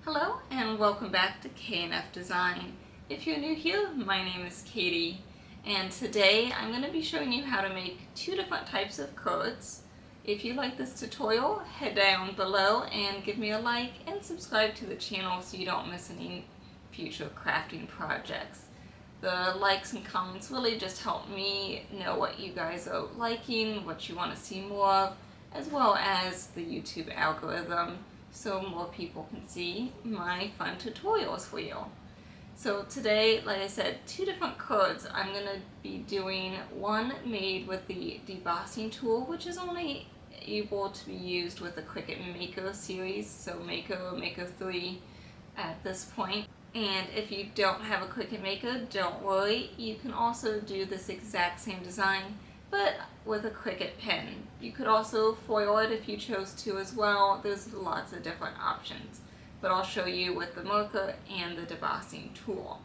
Hello and welcome back to K&F Design. If you're new here, my name is Katie, and today I'm going to be showing you how to make two different types of cards. If you like this tutorial, head down below and give me a like and subscribe to the channel so you don't miss any future crafting projects. The likes and comments really just help me know what you guys are liking, what you want to see more of, as well as the YouTube algorithm, so more people can see my fun tutorials for you. So today, like I said, two different cards. I'm going to be doing one made with the debossing tool, which is only able to be used with the Cricut Maker series, so Maker 3 at this point. And if you don't have a Cricut Maker, don't worry, you can also do this exact same design, but with a Cricut pen. You could also foil it if you chose to as well. There's lots of different options, but I'll show you with the marker and the debossing tool.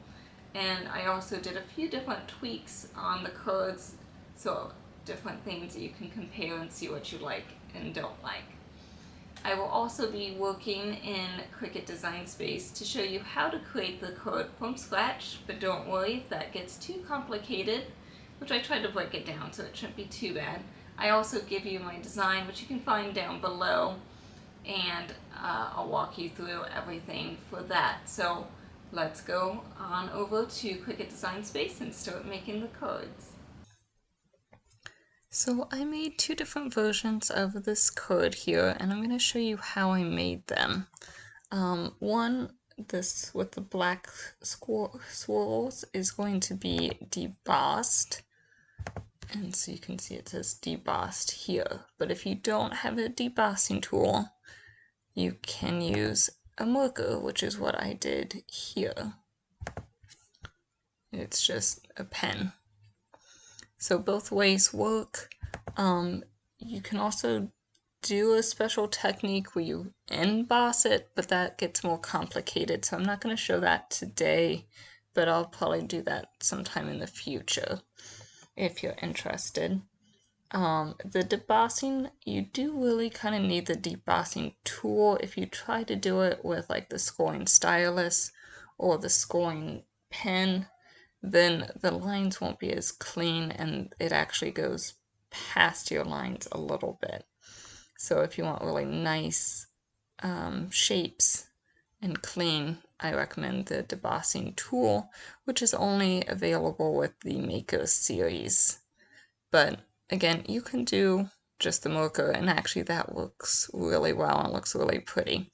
And I also did a few different tweaks on the cards, so different things that you can compare and see what you like and don't like. I will also be working in Cricut Design Space to show you how to create the card from scratch, but don't worry if that gets too complicated, which I tried to break it down so it shouldn't be too bad. I also give you my design, which you can find down below, and I'll walk you through everything for that. So let's go on over to Cricut Design Space and start making the cards. So I made two different versions of this card here, and I'm going to show you how I made them. One, this with the black swirls, is going to be debossed. And so you can see it says debossed here. But if you don't have a debossing tool, you can use a marker, which is what I did here. It's just a pen. So both ways work. You can also do a special technique where you emboss it, but that gets more complicated. So I'm not going to show that today, but I'll probably do that sometime in the future if you're interested. The debossing, you do really kind of need the debossing tool. If you try to do it with like the scoring stylus or the scoring pen, then the lines won't be as clean and it actually goes past your lines a little bit. So if you want really nice shapes and clean, I recommend the debossing tool, which is only available with the Maker series. But again, you can do just the marker, and actually that looks really well and looks really pretty.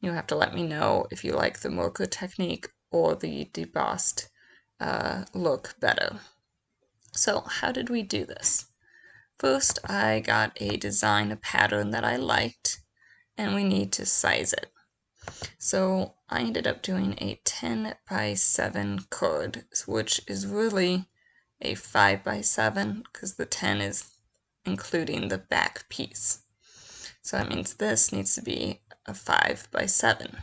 You have to let me know if you like the marker technique or the debossed look better. So how did we do this? First, I got a pattern that I liked, and we need to size it. So I ended up doing a 10 by 7 card, which is really a 5 by 7 because the 10 is including the back piece. So that means this needs to be a 5 by 7.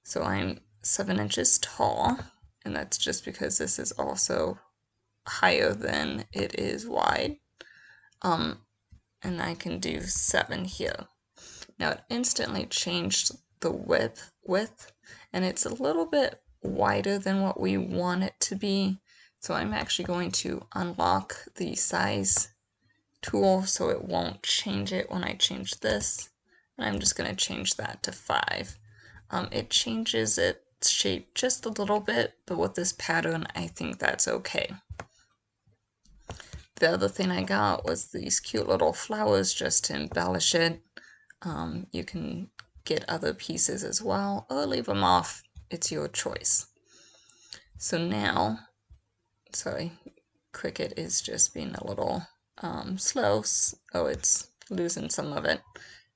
So I'm 7 inches tall, and that's just because this is also higher than it is wide. And I can do 7 here. Now it instantly changed the width, and it's a little bit wider than what we want it to be. So I'm actually going to unlock the size tool so it won't change it when I change this. And I'm just going to change that to 5. It changes its shape just a little bit, but with this pattern, I think that's okay. The other thing I got was these cute little flowers just to embellish it. You can get other pieces as well, or leave them off. It's your choice. So now, sorry, Cricut is just being a little slow. Oh, it's losing some of it.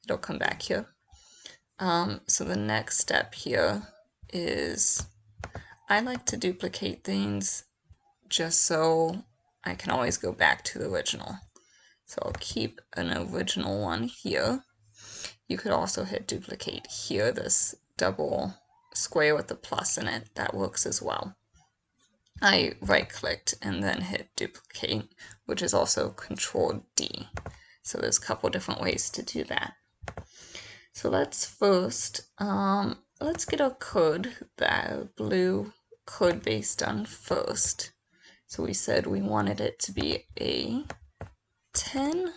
It'll come back here. So the next step here is I like to duplicate things just so I can always go back to the original. So I'll keep an original one here. You could also hit duplicate here, this double square with the plus in it. That works as well. I right-clicked and then hit duplicate, which is also Control D. So there's a couple different ways to do that. So let's first, let's get our code, that blue code base done first. So we said we wanted it to be a 10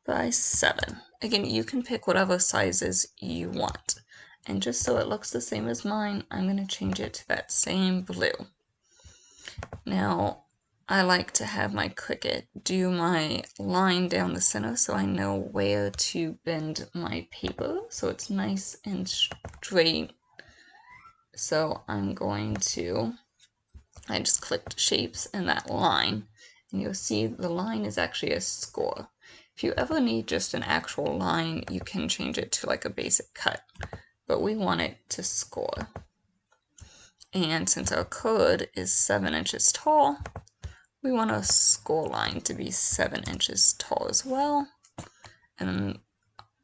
by 7. Again, you can pick whatever sizes you want. And just so it looks the same as mine, I'm going to change it to that same blue. Now, I like to have my Cricut do my line down the center so I know where to bend my paper so it's nice and straight. So I'm going to, I just clicked shapes and that line, and you'll see the line is actually a score. If you ever need just an actual line, you can change it to like a basic cut, but we want it to score. And since our code is 7 inches tall, we want our score line to be 7 inches tall as well. And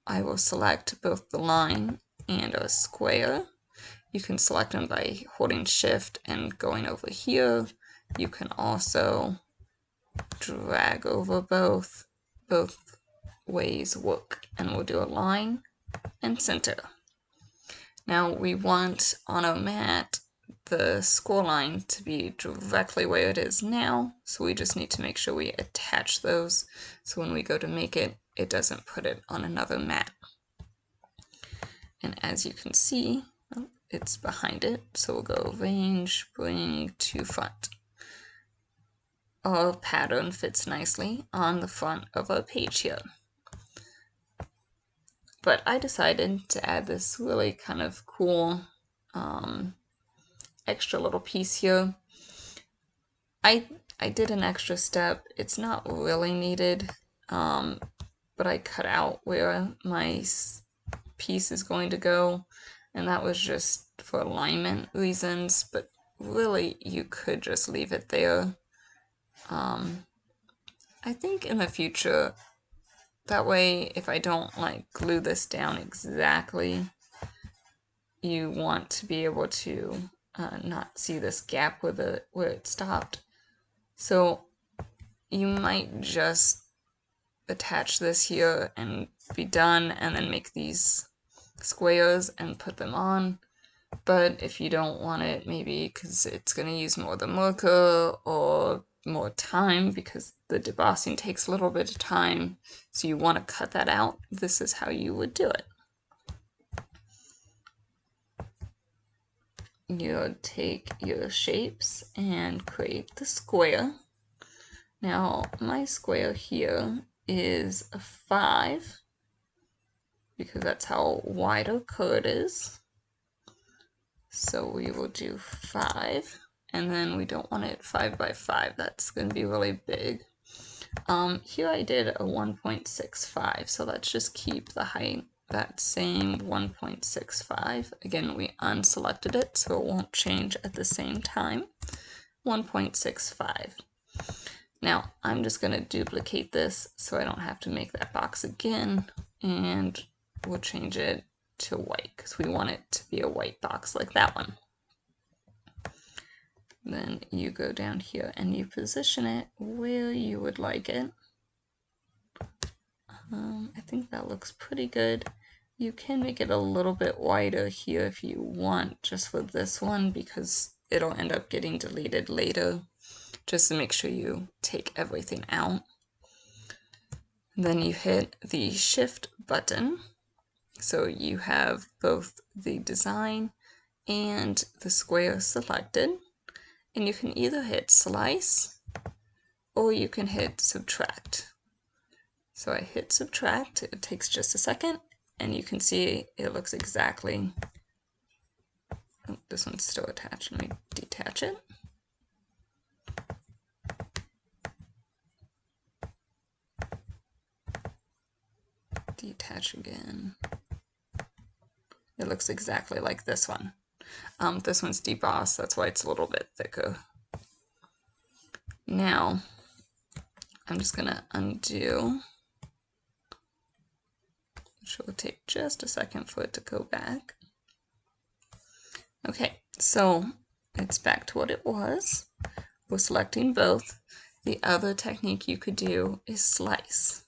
I will select both the line and a square. You can select them by holding shift and going over here. You can also drag over both. Both ways work, and we'll do a line and center. Now we want on our mat the score line to be directly where it is now, so we just need to make sure we attach those so when we go to make it, it doesn't put it on another mat. And as you can see, it's behind it, so we'll go range, bring to front. Our pattern fits nicely on the front of our page here. But I decided to add this really kind of cool extra little piece here. I did an extra step. It's not really needed, but I cut out where my piece is going to go, and that was just for alignment reasons, but really you could just leave it there. I think in the future, that way if I don't like glue this down exactly, you want to be able to not see this gap where it stopped. So you might just attach this here and be done, and then make these squares and put them on. But if you don't want it, maybe because it's going to use more of the marker or more time, because the debossing takes a little bit of time, so you want to cut that out, this is how you would do it. You take your shapes and create the square. Now my square here is a 5 because that's how wide our code is. So we will do 5, and then we don't want it 5 by 5. That's going to be really big. Here I did a 1.65, so let's just keep the height that same 1.65. Again, we unselected it, so it won't change at the same time. 1.65. Now, I'm just going to duplicate this so I don't have to make that box again, and we'll change it to white because we want it to be a white box like that one. Then you go down here and you position it where you would like it. I think that looks pretty good. You can make it a little bit wider here if you want, just for this one, because it'll end up getting deleted later, just to make sure you take everything out. Then you hit the shift button, so you have both the design and the square selected, and you can either hit slice or you can hit subtract. So I hit subtract, it takes just a second, and you can see it looks exactly, oh, this one's still attached, let me detach it. Detach again. It looks exactly like this one. This one's debossed, that's why it's a little bit thicker. Now, I'm just gonna undo, which will take just a second for it to go back. Okay, so it's back to what it was. We're selecting both. The other technique you could do is slice.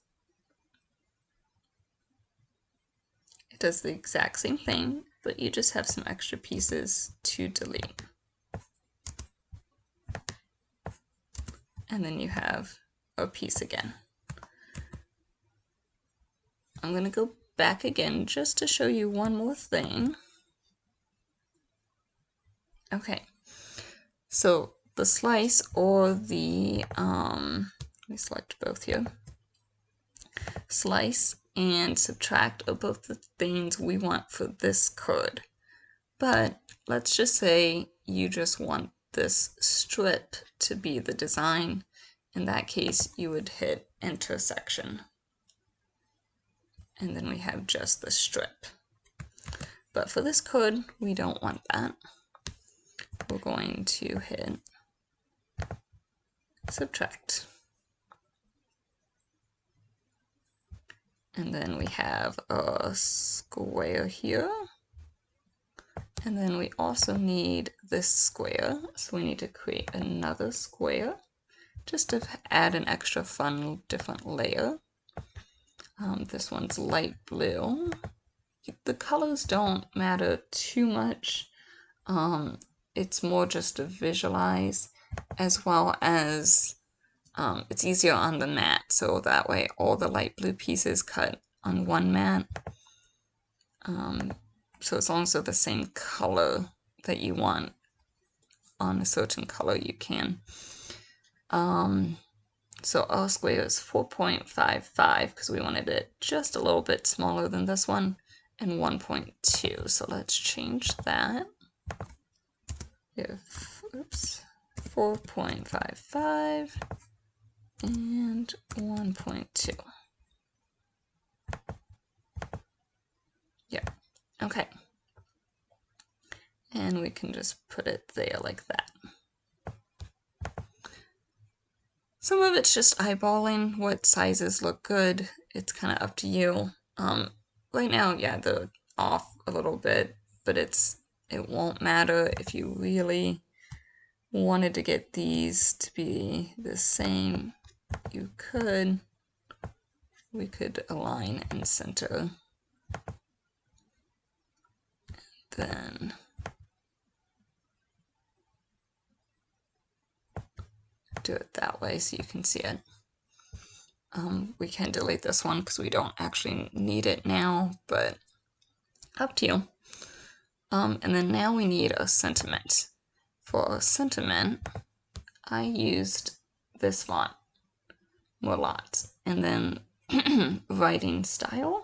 does the exact same thing, but you just have some extra pieces to delete. And then you have a piece again. I'm going to go back again just to show you one more thing. Okay, so the slice or the, let me select both here. Slice and subtract are both the things we want for this card. But let's just say you just want this strip to be the design. In that case, you would hit intersection. And then we have just the strip. But for this code, we don't want that. We're going to hit subtract. And then we have a square here. And then we also need this square. So we need to create another square just to add an extra fun, different layer. This one's light blue. The colors don't matter too much. It's more just to visualize, as well as it's easier on the mat, so that way all the light blue pieces cut on one mat. So as long as they're the same color that you want on a certain color, you can. So our square is 4.55 because we wanted it just a little bit smaller than this one, and 1.2. So let's change that. Oops, 4.55 and 1.2. Yeah, okay. And we can just put it there like that. Some of it's just eyeballing what sizes look good. It's kind of up to you. Right now, yeah, they're off a little bit, but it won't matter if you really wanted to get these to be the same. You could. We could align and center. Then do it that way so you can see it. We can delete this one because we don't actually need it now, but up to you. And then now we need a sentiment. For a sentiment, I used this font, Merlot, and then writing style.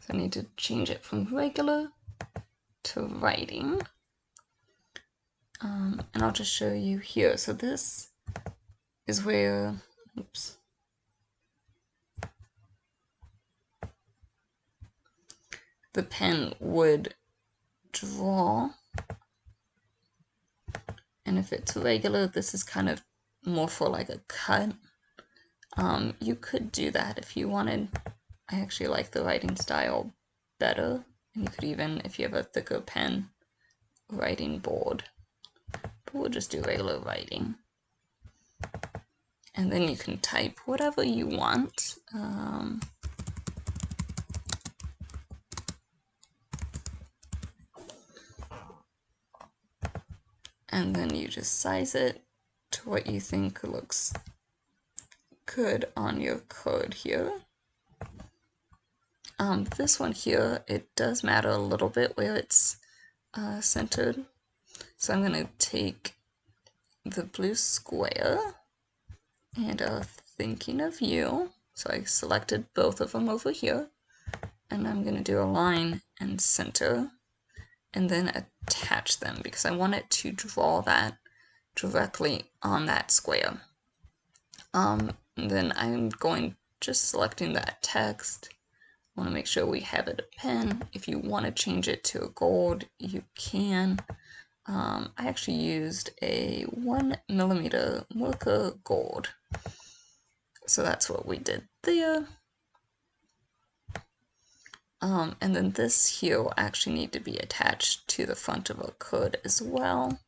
So I need to change it from regular to writing. And I'll just show you here. So this is where, oops. The pen would draw. And if it's regular, this is kind of more for like a cut. You could do that if you wanted. I actually like the writing style better. And you could even, if you have a thicker pen, writing board. But we'll just do regular writing. And then you can type whatever you want. And then you just size it to what you think looks good on your card here. This one here, it does matter a little bit where it's centered. So I'm going to take the blue square and thinking of you. So I selected both of them over here. And I'm going to do a line and center and then attach them because I want it to draw that directly on that square. And then I'm going just selecting that text. I want to make sure we have it a pen. If you want to change it to a gold, you can. I actually used a 1mm marker gold. So that's what we did there. And then this here will actually need to be attached to the front of a card as well.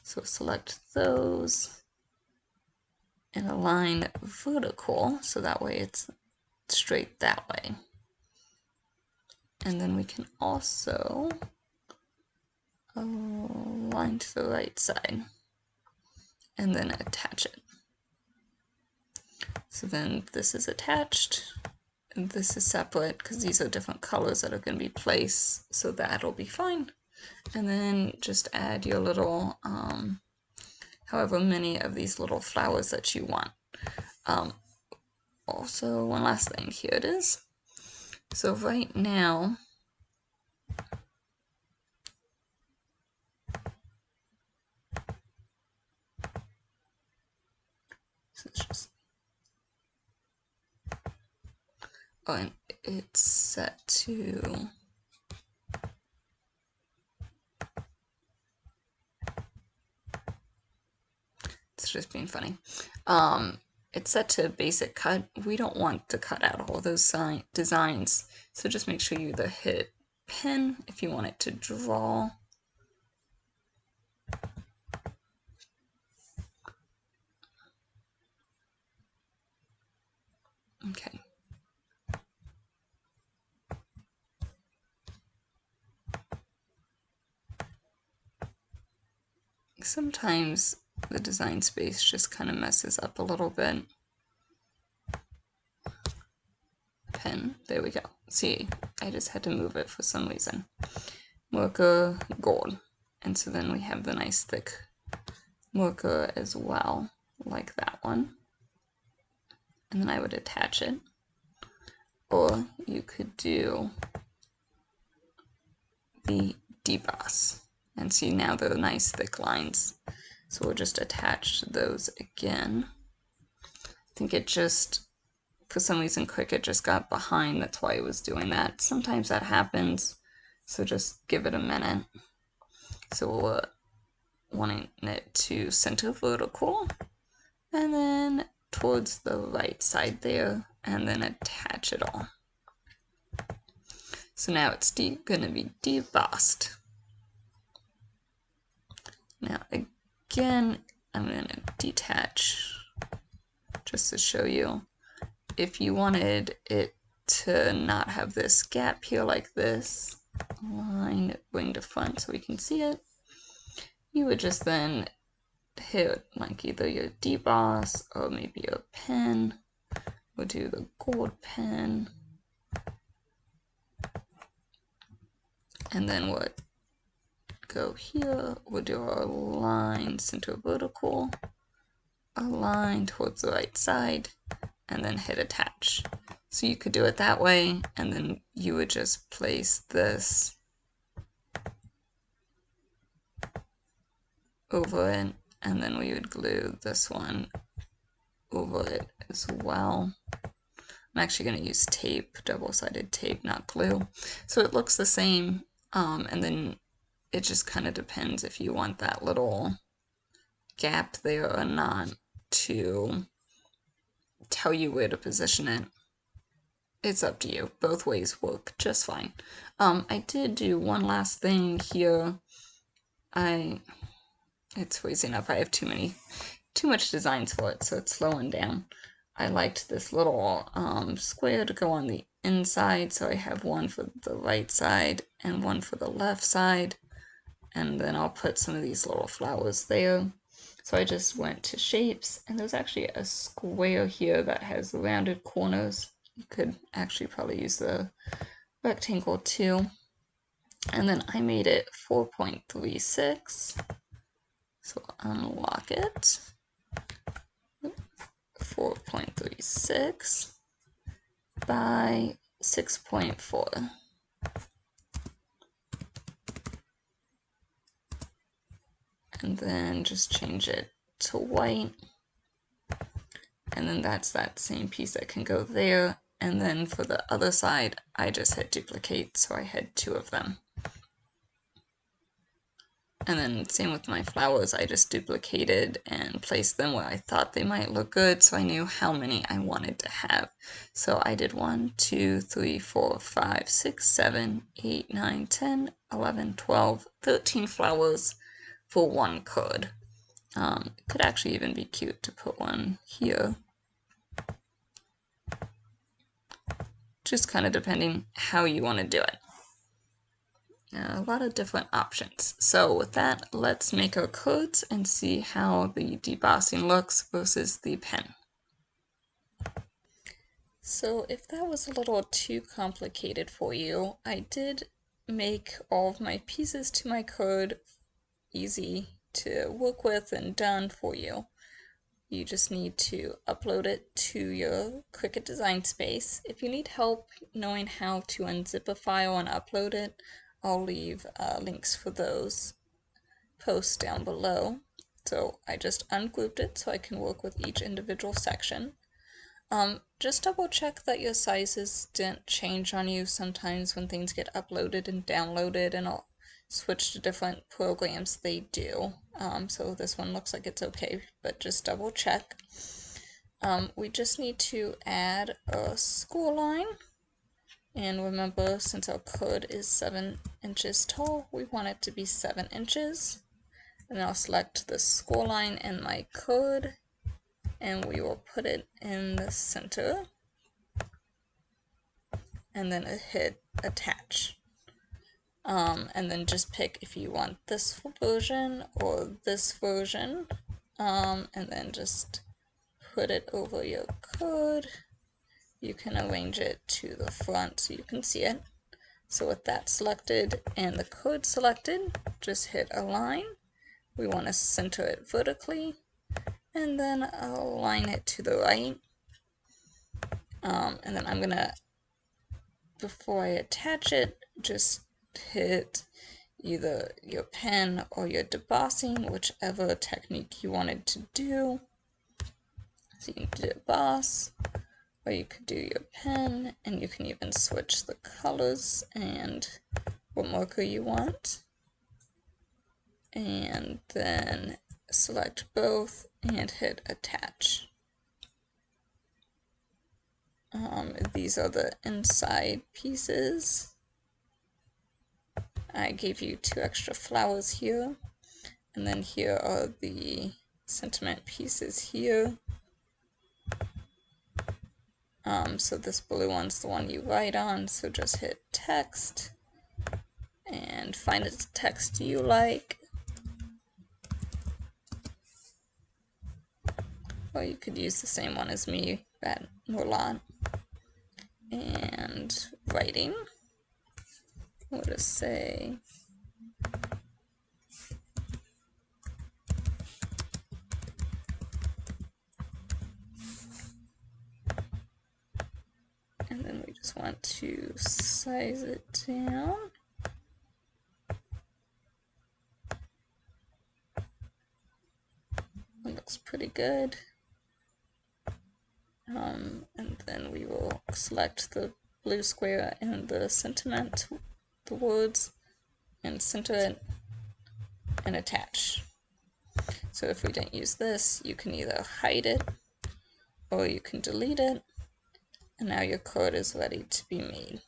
So select those and align vertical, so that way it's straight that way. And then we can also align to the right side and then attach it. So then this is attached, and this is separate because these are different colors that are going to be placed, so that'll be fine. And then just add your little, however many of these little flowers that you want. Also, one last thing, here it is. So right now, so it's just, oh, and it's set to, it's just being funny. It's set to basic cut. We don't want to cut out all those designs, so just make sure you either hit pen if you want it to draw. Okay. Sometimes the design space just kind of messes up a little bit. Pen, there we go. See, I just had to move it for some reason. Marker gold. And so then we have the nice thick marker as well, like that one. And then I would attach it. Or you could do the deboss. And see, now they're nice thick lines. So we'll just attach those again. I think it just, for some reason, Cricut just got behind. That's why it was doing that. Sometimes that happens. So just give it a minute. So we're wanting it to center vertical. And then towards the right side there. And then attach it all. So now it's going to be debossed. Now again, I'm going to detach just to show you. If you wanted it to not have this gap here like this, line it, bring to front so we can see it, you would just then hit like either your deboss or maybe your pen. We'll do the gold pen. And then we'll go here, we'll do our line center vertical, a line towards the right side, and then hit attach. So you could do it that way, and then you would just place this over it, and then we would glue this one over it as well. I'm actually going to use tape, double-sided tape, not glue. So it looks the same, and then it just kind of depends if you want that little gap there or not to tell you where to position it. It's up to you. Both ways work just fine. I did do one last thing here. It's freezing up. I have too much designs for it, so it's slowing down. I liked this little square to go on the inside, so I have one for the right side and one for the left side. And then I'll put some of these little flowers there. So I just went to shapes, and there's actually a square here that has rounded corners. You could actually probably use the rectangle too. And then I made it 4.36. So unlock it. 4.36 by 6.4. And then just change it to white. And then that's that same piece that can go there. And then for the other side, I just hit duplicate, so I had two of them. And then same with my flowers, I just duplicated and placed them where I thought they might look good, so I knew how many I wanted to have. So I did 1, 2, 3, 4, 5, 6, 7, 8, 9, 10, 11, 12, 13 flowers for one card. It could actually even be cute to put one here. Just kind of depending how you want to do it. A lot of different options. So with that, let's make our cards and see how the debossing looks versus the pen. So if that was a little too complicated for you, I did make all of my pieces to my card easy to work with and done for you. You just need to upload it to your Cricut Design Space. If you need help knowing how to unzip a file and upload it, I'll leave links for those posts down below. So I just ungrouped it so I can work with each individual section. Just double check that your sizes didn't change on you. Sometimes when things get uploaded and downloaded and I'll switch to different programs, they do. So this one looks like it's okay, but just double check. We just need to add a score line. And remember, since our card is 7 inches tall, we want it to be 7 inches. And I'll select the score line in my card, and we will put it in the center. And then hit attach. And then just pick if you want this version or this version. And then just put it over your card. You can arrange it to the front so you can see it. So with that selected and the code selected, just hit align. We want to center it vertically and then align it to the right. And then I'm gonna, before I attach it, just hit either your pen or your debossing, whichever technique you wanted to do. So you can deboss, or you could do your pen, and you can even switch the colors and what marker you want. And then select both and hit attach. These are the inside pieces. I gave you 2 extra flowers here, and then here are the sentiment pieces here. So this blue one's the one you write on, so just hit text and find a text you like. Or you could use the same one as me, that Mulan. And writing, we'll just say and then we just want to size it down. It looks pretty good. And then we will select the blue square and the sentiment, the words, and center it and attach. So if we didn't use this, you can either hide it or you can delete it, and now your card is ready to be made.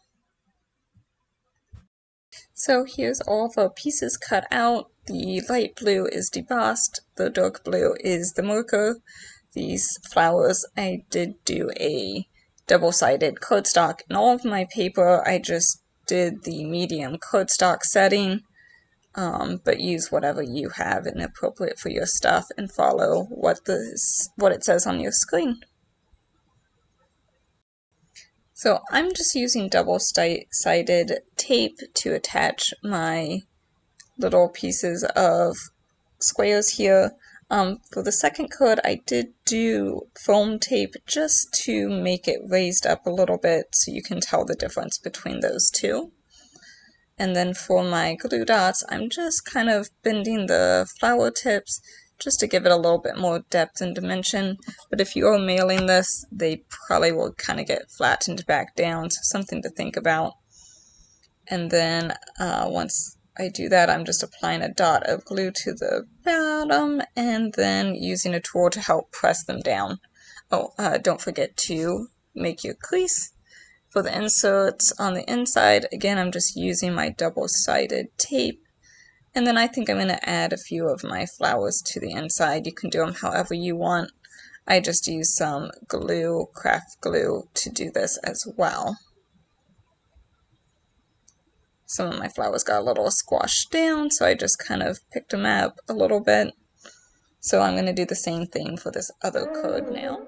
So here's all of our pieces cut out. The light blue is debossed, the dark blue is the marker. These flowers, I did do a double-sided cardstock. In all of my paper, I just did the medium cardstock setting, but use whatever you have and appropriate for your stuff and follow what it says on your screen. So I'm just using double-sided tape to attach my little pieces of squares here. For the second card, I did do foam tape just to make it raised up a little bit so you can tell the difference between those two. And then for my glue dots, I'm just kind of bending the flower tips just to give it a little bit more depth and dimension. But if you are mailing this, they probably will kind of get flattened back down, so something to think about. And then once I do that, I'm just applying a dot of glue to the bottom and then using a tool to help press them down. Oh, don't forget to make your crease. For the inserts on the inside, again, I'm just using my double-sided tape. And then I think I'm going to add a few of my flowers to the inside. You can do them however you want. I just use some glue, craft glue, to do this as well. Some of my flowers got a little squashed down, so I just kind of picked them up a little bit. So I'm going to do the same thing for this other card now.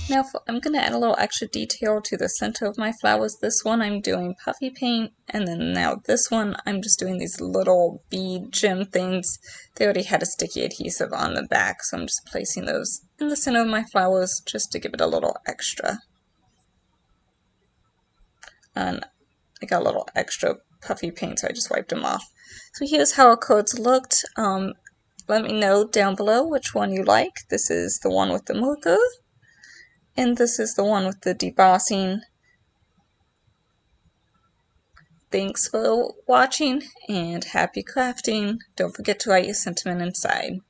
Now I'm going to add a little extra detail to the center of my flowers. This one I'm doing puffy paint, and then now this one I'm just doing these little bead gem things. They already had a sticky adhesive on the back, so I'm just placing those in the center of my flowers just to give it a little extra. And I got a little extra puffy paint, so I just wiped them off. So here's how our cards looked. Let me know down below which one you like. This is the one with the marker. And this is the one with the debossing. Thanks for watching and happy crafting. Don't forget to write your sentiment inside.